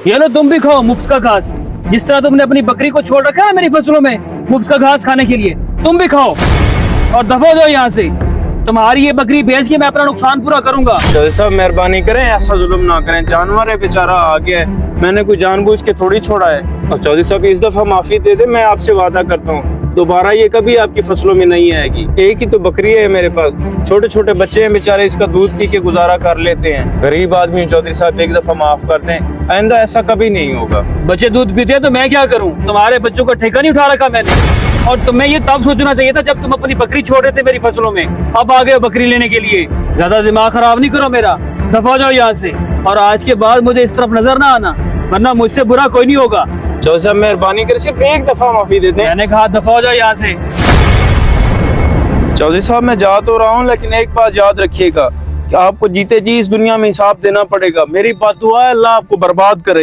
ये लो तुम भी खाओ मुफ्त का घास। जिस तरह तुमने अपनी बकरी को छोड़ रखा है ना मेरी फसलों में मुफ्त का घास खाने के लिए, तुम भी खाओ और दफा हो जाओ यहाँ से। तुम्हारी ये बकरी बेच के मैं अपना नुकसान पूरा करूंगा। चौधरी साहब मेहरबानी करें, ऐसा जुल्म ना करें। जानवर है बेचारा, आ गया है, मैंने कोई जानबूझ के थोड़ी छोड़ा है। और चौधरी साहब इस दफा माफी दे दे, मैं आपसे वादा करता हूँ दोबारा ये कभी आपकी फसलों में नहीं आएगी। एक ही तो बकरी है मेरे पास, छोटे छोटे बच्चे हैं बेचारे, इसका दूध पी के गुजारा कर लेते हैं। गरीब आदमी, चौधरी साहब एक दफा माफ कर दें, आइंदा ऐसा कभी नहीं होगा। बच्चे दूध पीते हैं तो मैं क्या करूं? तुम्हारे बच्चों का ठेका नहीं उठा रखा मैंने। और तुम्हें ये तब सोचना चाहिए था जब तुम अपनी बकरी छोड़ रहे थे मेरी फसलों में। अब आ गए हो बकरी लेने के लिए। ज्यादा दिमाग खराब नहीं करो मेरा, दफा हो जाओ यहाँ से। और आज के बाद मुझे इस तरफ नजर ना आना, वरना मुझसे बुरा कोई नहीं होगा। चौधरी साहब मेहरबानी कर, सिर्फ एक दफा माफी दे दें। मैंने कहा दफा हो जाओ यहाँ से। चौधरी साहब मैं जा तो रहा हूँ, लेकिन एक बात याद रखिएगा कि आपको जीते जी इस दुनिया में हिसाब देना पड़ेगा। मेरी बात दुआ है, अल्लाह आपको बर्बाद करे।